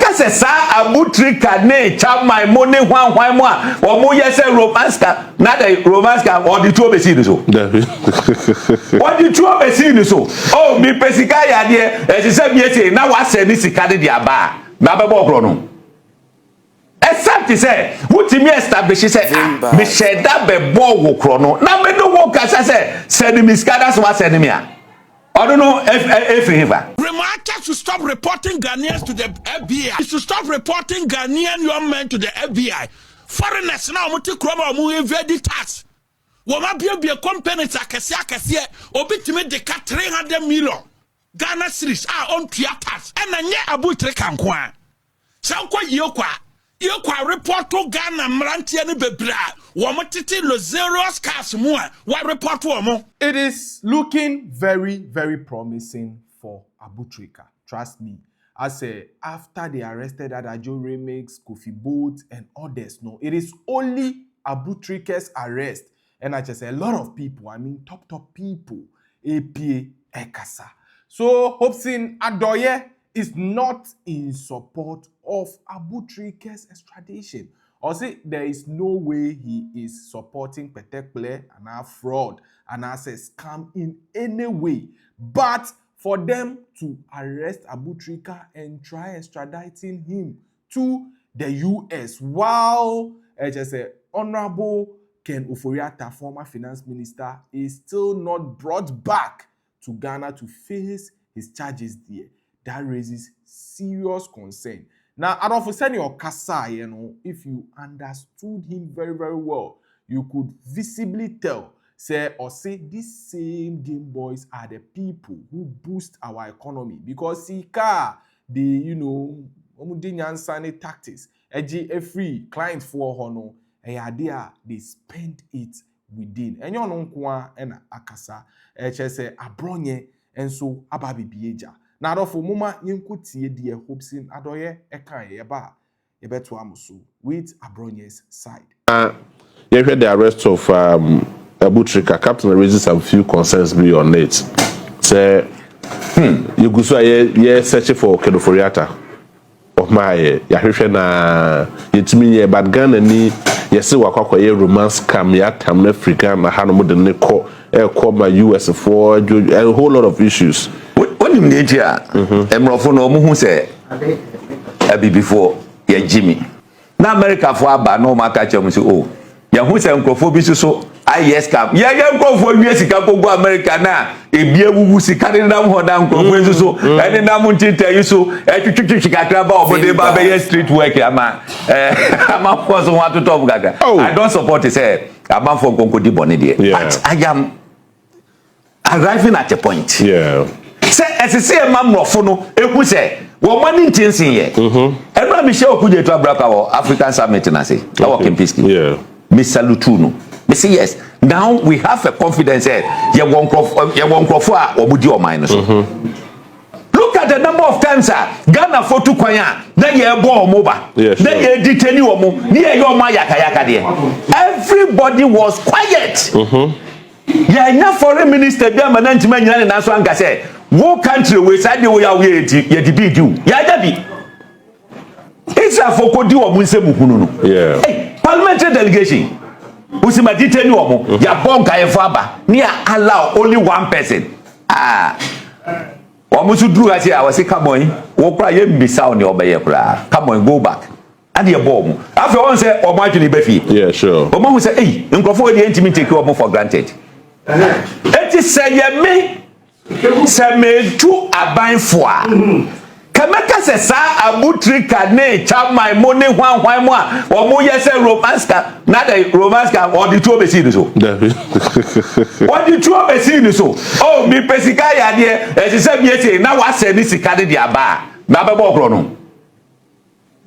kase sa Trica ne cha my money hwan mo a wo mo ye say romance ka na the romance ka or the two obesi ni so what the two obesi ni so oh mi pesika ya de e se bi ese na wa se ni sika de dia ba ba be bo kro no except say wutimi establish say me sheda be bo wo kro no na me no wo ka say send me sika that's what send me a I don't know if Remarkers should stop reporting Ghanaians to the FBI. You should stop reporting Ghanaian young men to the FBI. Foreigners now muti kroma mu evade tax. Wo ma be a company akese obitime de 300 million Ghana cedis on tax. And anye Abu Trica nko a. Sankwa yokwa report to Ghana mrantie ne bebra. Wo motete lo zero scars mu a wa report wo mo. It is looking very, very promising for Abu Trica. Trust me. I say after they arrested Adajo Remix, Kofi Boat, and others, no, it is only Abu Trica's arrest. And I just say a lot of people, I mean top people, APA, Ekasa. So Hobson Adoye is not in support of Abu Trica's extradition. Or say there is no way he is supporting particular and a fraud and as a scam in any way. But for them to arrest Abu Trica and try extraditing him to the US while just a Honorable Ken Oforiatta, former finance minister, is still not brought back to Ghana to face his charges there. That raises serious concern. Now, I don't say your kasa, you know, if you understood him very, very well, you could visibly tell, say, these same Game Boys are the people who boost our economy. Because Sika, the, you know, tactics, free client for honor, they spend it within. And you know, and akasa, say, abronye, and so ababi bieja. Now, for mama, you could see the hopes in Adoye Eka Yeba, Yebetu Amusu, with Abronye's side. You heard the arrest of Abu Trica. Captain raises some few concerns on it. Say, you go so ye searching for Kedoforiata of my Yahisha na yetimi bad Ghana ni yesi wakwa ye romance scam ya tam Africa na hanomo de ne call my US for a whole lot of issues. When you need here, Emrofo no mu hu say abi before ye Jimmy. Na America for aba no ma ka chem say oh ya hu say nkrofo bi so yes scam. Ya nkrofo wi sika go America na ebi ewuwu sika de nam ho da nkrofo so eni nam ntinte yi so twitwitwi kakra ba obode ba be street work ama ama for so want to talk gaga. I don't support it say about for konkodi bone there. But I am arriving at a point. Yeah. Say say mamrofo no eku say wo mani ntinsin ye ebra mi share okuje to abraka wo African summit na say I work in peace. Yeah, me salute no me say yes, now we have a confidence ye won krofo a obudi o man so. Look at the number of times Ghana for two kwanya na ye bo omo ba na ye deteni omo na ye yo ma yakayaka de everybody was quiet. Yeah, na foreign minister bi amanantima nyina na so anka say wo country we side we ya we ye di big you ya da bi Israel for kodi wo mu nsem hunu no. Yeah, hey, parliamentary delegation usima diteni omo ya bonka ye for aba ne allow only one person omo su duru ase a wase come on wo kra ye mbisa oni obeye kra come on go back and ye bomb after one say omo atwini be fi. Yeah, sure. Omo hu say hey nkofo we dey intimi take omo for granted. It is say ye me se me tu abanfo a kameka se sa Abu Trica ne cha my money hwan mo a omo ye say romance ka na the romance ka or the two obesi ni so what the two obesi ni so oh mi pesika ya de e se bi ese na wa se ni sika de dia ba ba be bo kro no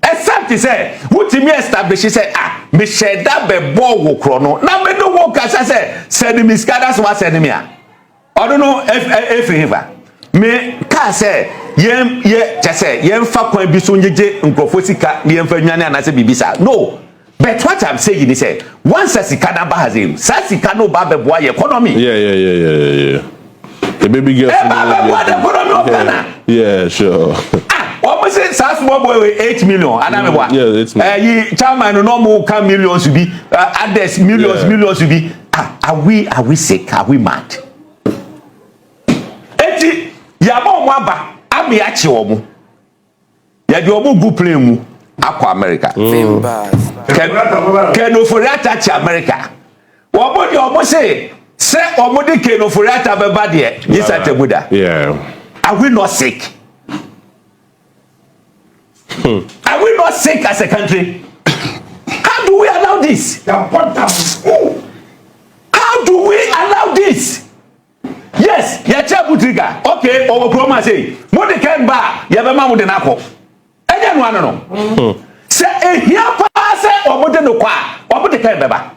except say wutimi establish say me sheda be bo wo kro no na me no wo ka say send me sika that's what send me a I don't know if me ka say yem fa kwan bi so nyeje nkrofo sika ne yem fa nwane anase bibisa no but what I'm saying is say once sika na ba hazim sika no ba be boa economy. Yeah. The baby girl economy of Ghana. Yeah, sure. Omo almost say small boy with 8 million. Yeah, 8 million. Ye chairman no more can millions to be. Others millions to be. Are we sick? Are we mad? Eti yabo mwaba abi achi omu. Yadi omu gu play mu akwa America. Keno Foriata chi America. Wabo di omu say omu di Keno Foriata beba de yisa tebuda. Yeah. Are we not sick? Are we not sick as a country? How do we allow this? How do we allow this? Yes, ya chabu Trica. Okay, our promise say, mo de kan ba, ya be ma mo de nako. Enye no ano no. Se ehia pa se omo de no kwa, omo de kan be ba.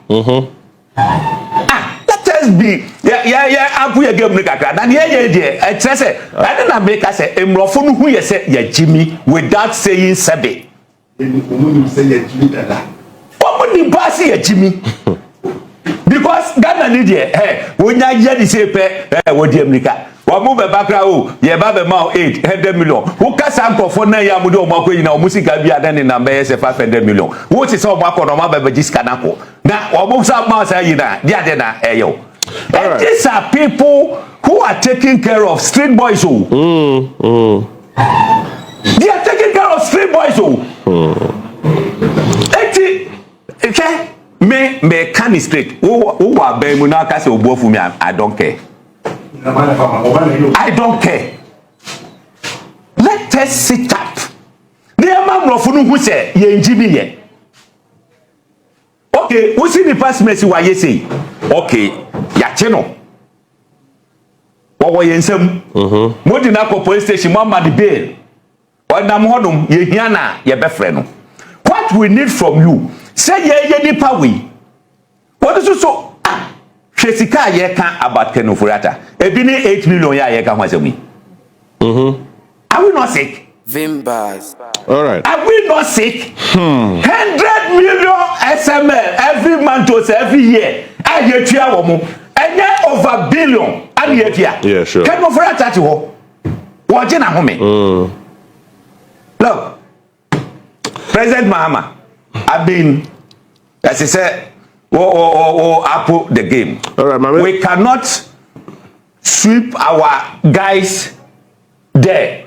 Let us be abu ya game kakra. Na ye de e kire se, ade na make say emrofo no hu ye se ya Jimmy without saying sebe. Omo say ya Jimmy dada. Omo ni ba say ya Jimmy. Because Ghana need here, when you hear the say what the America, or move a background, ye baba ma 800 million. Who can sample for 9 years? Mudo mako ina music abia then in number 500 million. What is all mako no maba just kanako. Now, or move some mouse ayina, dia na eyo. And these are people who are taking care of street boys. They are taking care of street boys. Okay. Me can straight. Who are be mu na ka se obo fu me I don't care. I don't care. Let us sit up. The man no funu hu se ye njibi ye. Okay, we see the past message wa ye say. Okay, ya che no. Wo ye nsam. Mo di na ko police station mo ma the bail. Onam hodum ye hia na ye be frɛ no. What we need from you? Say ye nipa we. What is so? Shesika ye can about Keno Foriata. Ebi ni 8 million ye can wasemi. Are we not sick? Vimbas. All right. Are we not sick? 100 million SML every month or every year. And ye tia womo. And ye over billion. And ye tia. Yeah, sure. Keno Foriata ti ho. Wo je na home. Look. President Mahama. I've been, as I said, apple the game. All right, we cannot sweep our guys there.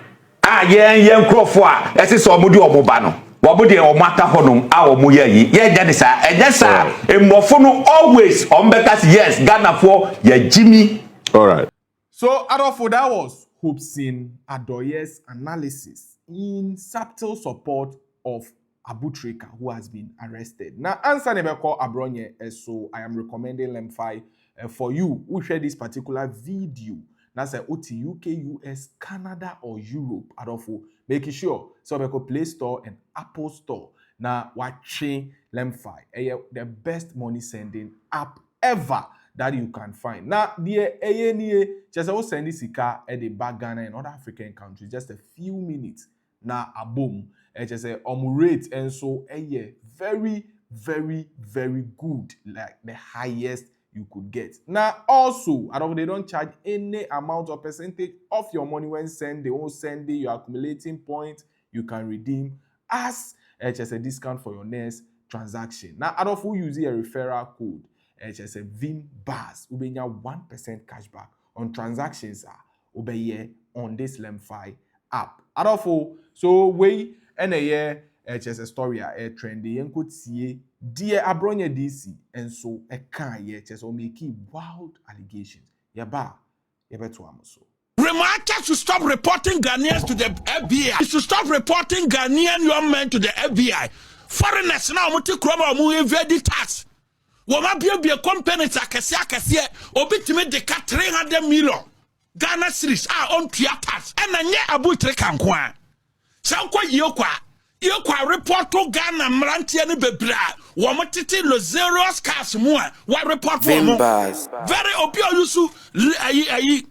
Yen crofwa. As is or mudi or mobano. Wabudi or mata honum, our muye. Ye janisa. And yes, sir. A mofono always on betas. Yes, Ghana for ye Jimmy. All right. So, Adolfo, that was Hobson Adoye's analysis in subtle support of Abu Trica, who has been arrested. Now, answer Nebeko Abronye, so I am recommending Lemfi for you who share this particular video. That's a OT UK, US, Canada, or Europe. Adolfo, making sure so Nebeko Play Store and Apple Store. Now, watching Lemfi, the best money sending app ever that you can find. Now, the just also send this car at the back Ghana and other African countries, just a few minutes. Now, a boom. Just say rate and so very, very, very good, like the highest you could get. Now also, they don't charge any amount or percentage of your money when send. They won't send it. You're accumulating points you can redeem as just a discount for your next transaction. Now, who use a referral code, just a VIMBAS, you will 1% cashback on transactions on this Lemfi app. So we and a year just a story a trendy and could see dear Abronya DC and so a can ye just or making wild allegations. Yaba to Amoso. Remarkers to stop reporting Ghanaians to the FBI. To stop reporting Ghanaian young men to the FBI. Foreigners now muti kroma mu evade tax. Woma be a company akese obitime de 300 million Ghana cedis on tax. And anye Abu Trica nko. Sankwa yokwa report to Ghana mrantie ne bebra wo motete Lozeros cars mu a wa report for mo very obi yusu ayi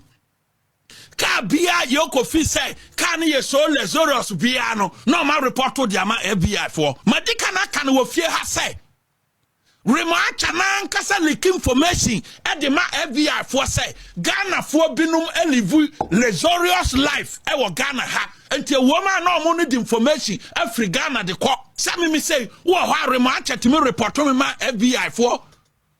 ka bia yoko fi say ka ne yeso Lozeros bia no ma report to the ama FBI for madika na ka no wo fie ha say Remacha na nkasa leak information e de ma FBI for say Ghana for binum elivu luxurious life e wo Ghana ha enti woman na omo need information afri Ghana de ko say me say wo ho remacha to me report me ma FBI for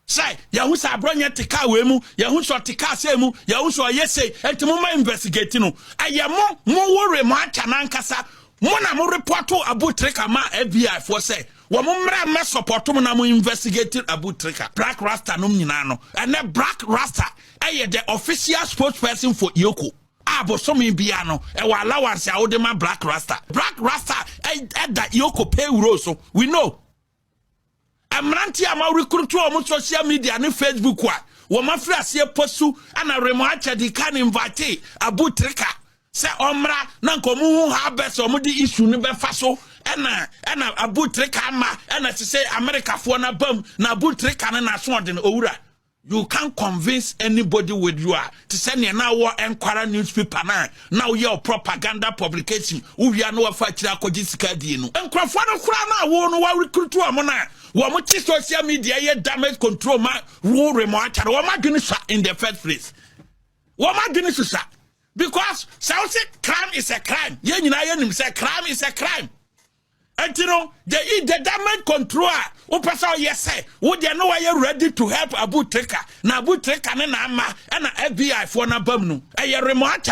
say ya hu sa bronya tika we mu ya hu so tika say mu ya hu so yese enti mo ma investigate no ayemo mo wo remacha na nkasa mo na mo report Abu Trica ma FBI for say Wamumra me support mo na mo investigating Abu Trica. Black Rasta no nyina no. And the Black Rasta the official spokesperson for Yoko. Abosomi bia no e wa allowance a wode ma Black Rasta. Black Rasta that Yoko pay so we know. Amranti ama recruit o social media ne Facebook wa. Wo ma frɛ ase postu ana remacha di kan invite Abu Trica. Se omra na nkomu ha best o mo di issue ne be fa so. Ena Abu Trica ma ena to say America for na bam na Abu Trica na so den owura. You can't convince anybody with you to send you now war enquire newspaper now your propaganda publication we are no fa kira koji sika die no enkrofo no kura na wo no wa recruit am na wo mo chi social media ye damage control ma rule remote wo ma dwene sa in the first place wo ma dwene sa because say crime is a crime ye nyina ye nim say crime is a crime. And you know, the damage control, yes, say, would you know you ready to help Abu Trica? Na Abu Trica and FBI for na bamnu, a remote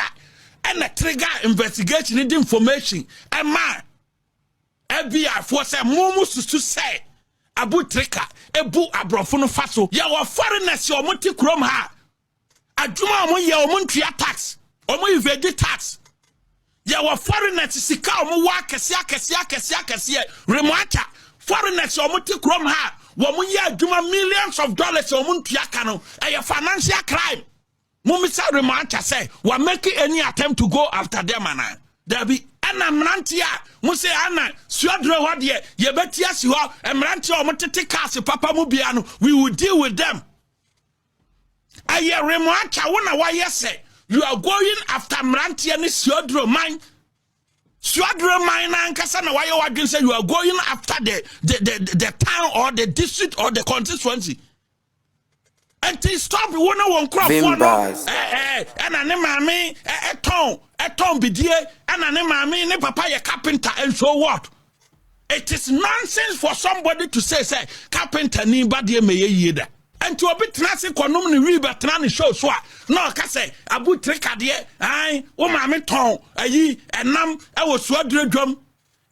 and a trigger investigation in information. And ma FBI for some moments to say Abu Trica, Ebu Abrofuno Faso, ya wa foreigners, your multi chrome ha. Ajuma mo ya omuntria tax, omo evade tax. Ya wa foreigners sika omo wa kese remote foreigners omo ti krom ha wo mo ya adwuma millions of dollars omo ntua ka no e financial crime mo mi say remote say we make any attempt to go after them ana there be ana mrantia mo say ana suadro ho de ye betia si ho mrantia omo tete cars papa mu bia no we will deal with them aye remote wona wa yese. You are going after Mrantia ni Suadro mine. Suadro mine and Kasana, why you are say you are going after the town or the district or the constituency. And to stop one crop for and an mammy a ton bidie and an mammy ne papaya carpenter and so what? It is nonsense for somebody to say carpenter ni badi me yeda. And to a bit nasi konum ni riba trani show so no ka say Abu Trica de ai wo ma me ton ayi enam e wo so adredwam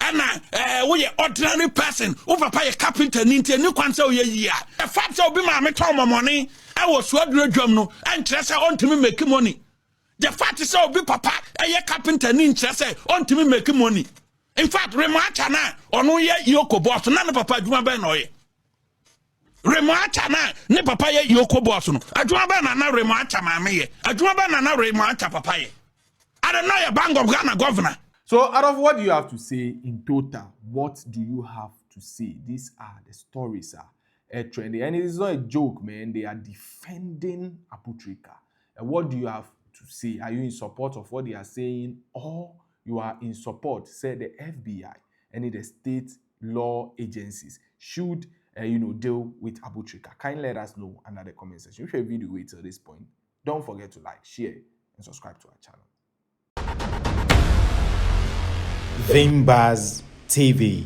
ana wo ye ordinary person wo papa ye carpenter ni ntia ni kwan say wo ye yi a fact say obi ma me ton momoni e wo so adredwam no en kire say ontimi make money the fact say obi papa ye carpenter ni nkire say ontimi make money in fact remacha na ono ye yoko boss na ne papa adwuma ben no ye Remoacha na ne papa ye yoko boss no adwuma ba na remoacha mama ye adwuma ba na remoacha papa ye I don't know your Bank of Ghana governor. So out of what you have to say in total, what do you have to say? These are the stories are trending, and it is not a joke, man. They are defending Abu Trica. And what do you have to say? Are you in support of what they are saying, or you are in support, say the FBI and the state law agencies should deal with Abu Trica? Kindly let us know under the comment section. If you video wait till this point, don't forget to like, share, and subscribe to our channel. Vimbaz TV.